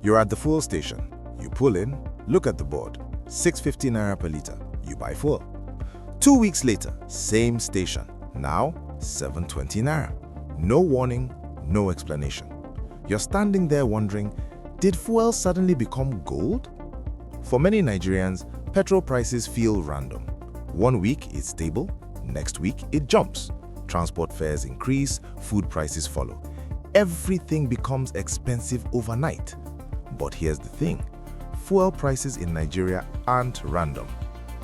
You're at the fuel station. You pull in, look at the board. 650 naira per liter. You buy fuel. 2 weeks later, same station. Now, 720 naira. No warning, no explanation. You're standing there wondering, did fuel suddenly become gold? For many Nigerians, petrol prices feel random. 1 week it's stable, next week it jumps. Transport fares increase, food prices follow. Everything becomes expensive overnight. But here's the thing, fuel prices in Nigeria aren't random.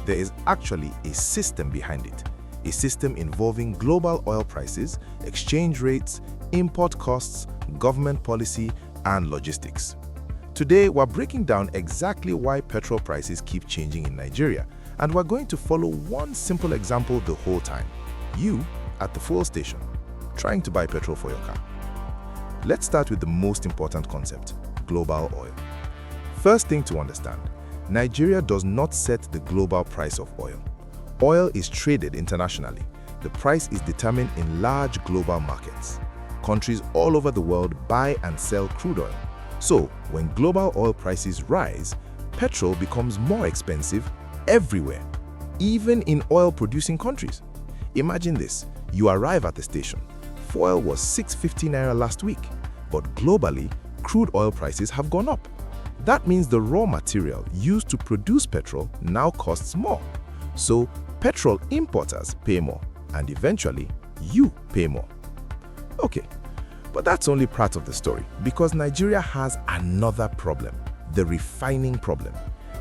There is actually a system behind it. A system involving global oil prices, exchange rates, import costs, government policy, and logistics. Today, we're breaking down exactly why petrol prices keep changing in Nigeria, and we're going to follow one simple example the whole time. You at the fuel station, trying to buy petrol for your car. Let's start with the most important concept, global oil. First thing to understand, Nigeria does not set the global price of oil. Oil is traded internationally. The price is determined in large global markets. Countries all over the world buy and sell crude oil. So, when global oil prices rise, petrol becomes more expensive everywhere, even in oil-producing countries. Imagine this, you arrive at the station. Fuel was 650 naira last week, but globally, crude oil prices have gone up. That means the raw material used to produce petrol now costs more. So, petrol importers pay more, and eventually, you pay more. Okay, but that's only part of the story, because Nigeria has another problem, the refining problem.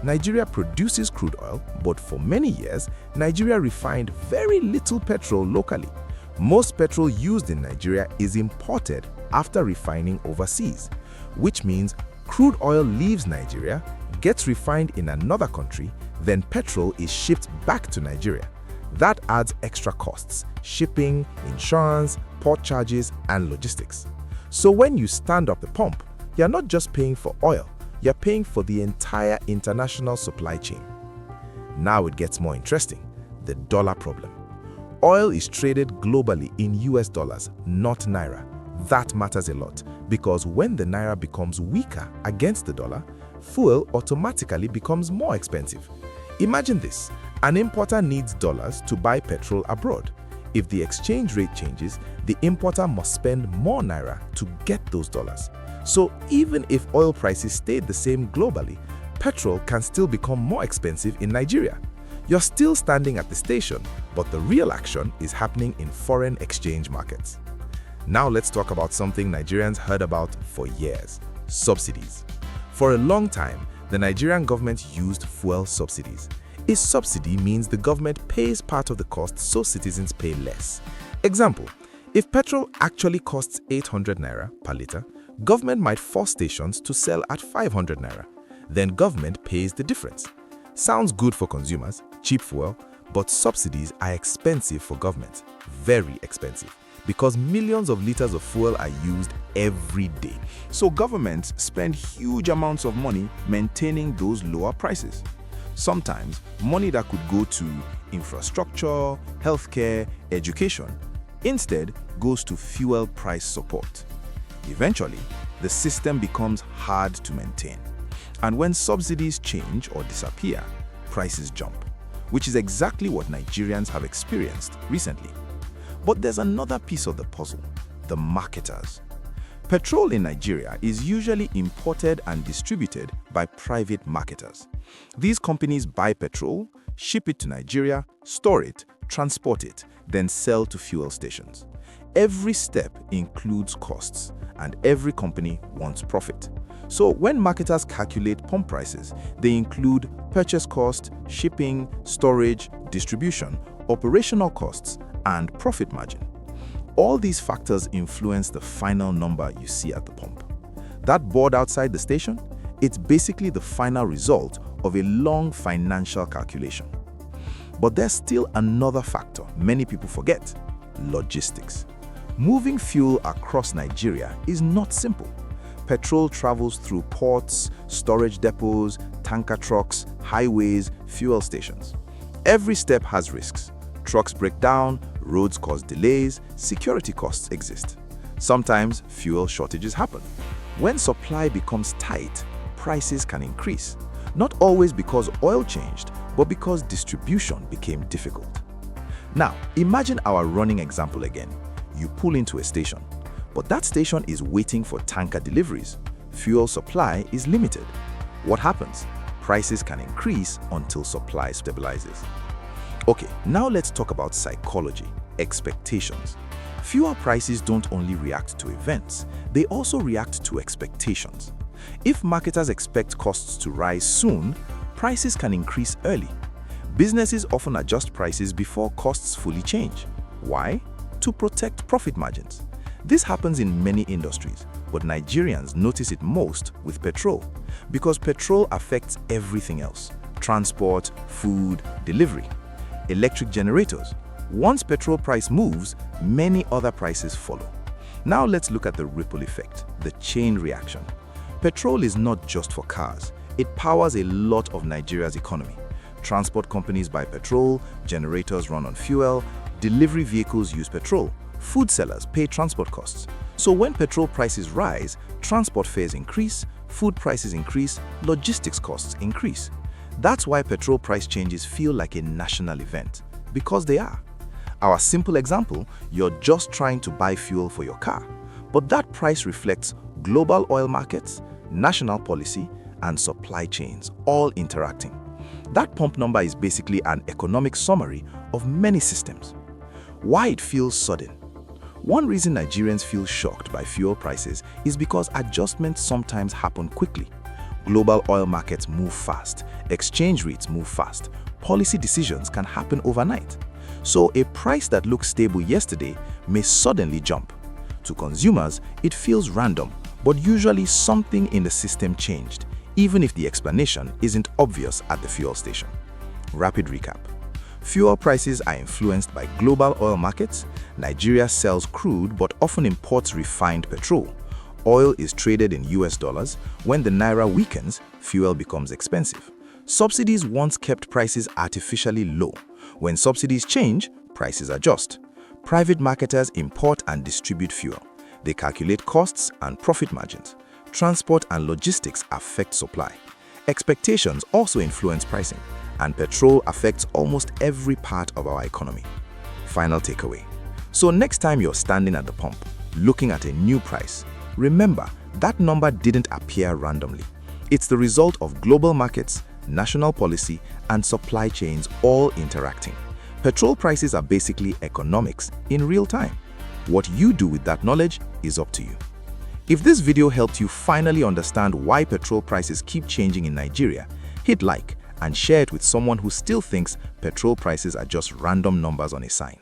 Nigeria produces crude oil, but for many years, Nigeria refined very little petrol locally. Most petrol used in Nigeria is imported after refining overseas, which means crude oil leaves Nigeria, gets refined in another country, then petrol is shipped back to Nigeria. That adds extra costs, shipping, insurance, port charges, and logistics. So when you stand up the pump, you're not just paying for oil, you're paying for the entire international supply chain. Now it gets more interesting, the dollar problem. Oil is traded globally in US dollars, not Naira. That matters a lot because when the Naira becomes weaker against the dollar, fuel automatically becomes more expensive. Imagine this, an importer needs dollars to buy petrol abroad. If the exchange rate changes, the importer must spend more Naira to get those dollars. So even if oil prices stayed the same globally, petrol can still become more expensive in Nigeria. You're still standing at the station, but the real action is happening in foreign exchange markets. Now let's talk about something Nigerians heard about for years, subsidies. For a long time, the Nigerian government used fuel subsidies. A subsidy means the government pays part of the cost so citizens pay less. Example, if petrol actually costs 800 naira per liter, government might force stations to sell at 500 naira. Then government pays the difference. Sounds good for consumers, cheap fuel, but subsidies are expensive for government, very expensive, because millions of liters of fuel are used every day. So governments spend huge amounts of money maintaining those lower prices. Sometimes money that could go to infrastructure, healthcare, education, instead goes to fuel price support. Eventually, the system becomes hard to maintain. And when subsidies change or disappear, prices jump, which is exactly what Nigerians have experienced recently. But there's another piece of the puzzle, the marketers. Petrol in Nigeria is usually imported and distributed by private marketers. These companies buy petrol, ship it to Nigeria, store it, transport it, then sell to fuel stations. Every step includes costs, and every company wants profit. So when marketers calculate pump prices, they include purchase cost, shipping, storage, distribution, operational costs, and profit margin. All these factors influence the final number you see at the pump. That board outside the station, it's basically the final result of a long financial calculation. But there's still another factor many people forget, logistics. Moving fuel across Nigeria is not simple. Petrol travels through ports, storage depots, tanker trucks, highways, fuel stations. Every step has risks. Trucks break down, roads cause delays, security costs exist. Sometimes fuel shortages happen. When supply becomes tight, prices can increase, not always because oil changed, but because distribution became difficult. Now, imagine our running example again. You pull into a station, but that station is waiting for tanker deliveries. Fuel supply is limited. What happens? Prices can increase until supply stabilizes. Okay, now let's talk about psychology, expectations. Fuel prices don't only react to events, they also react to expectations. If marketers expect costs to rise soon, prices can increase early. Businesses often adjust prices before costs fully change. Why? To protect profit margins. This happens in many industries, but Nigerians notice it most with petrol, because petrol affects everything else: transport, food, delivery. Electric generators. Once petrol price moves, many other prices follow. Now let's look at the ripple effect, the chain reaction. Petrol is not just for cars. It powers a lot of Nigeria's economy. Transport companies buy petrol, generators run on fuel, delivery vehicles use petrol, food sellers pay transport costs. So when petrol prices rise, transport fares increase, food prices increase, logistics costs increase. That's why petrol price changes feel like a national event, because they are. Our simple example, you're just trying to buy fuel for your car, but that price reflects global oil markets, national policy, and supply chains all interacting. That pump number is basically an economic summary of many systems. Why it feels sudden? One reason Nigerians feel shocked by fuel prices is because adjustments sometimes happen quickly. Global oil markets move fast, exchange rates move fast, policy decisions can happen overnight. So a price that looked stable yesterday may suddenly jump. To consumers, it feels random, but usually something in the system changed, even if the explanation isn't obvious at the fuel station. Rapid recap. Fuel prices are influenced by global oil markets. Nigeria sells crude but often imports refined petrol. Oil is traded in US dollars. When the Naira weakens, fuel becomes expensive. Subsidies once kept prices artificially low. When subsidies change, prices adjust. Private marketers import and distribute fuel. They calculate costs and profit margins. Transport and logistics affect supply. Expectations also influence pricing, and petrol affects almost every part of our economy. Final takeaway. So next time you're standing at the pump, looking at a new price, remember that number didn't appear randomly. It's the result of global markets, national policy, and supply chains all interacting. Petrol prices are basically economics in real time. What you do with that knowledge is up to you. If this video helped you finally understand why petrol prices keep changing in Nigeria, hit like and share it with someone who still thinks petrol prices are just random numbers on a sign.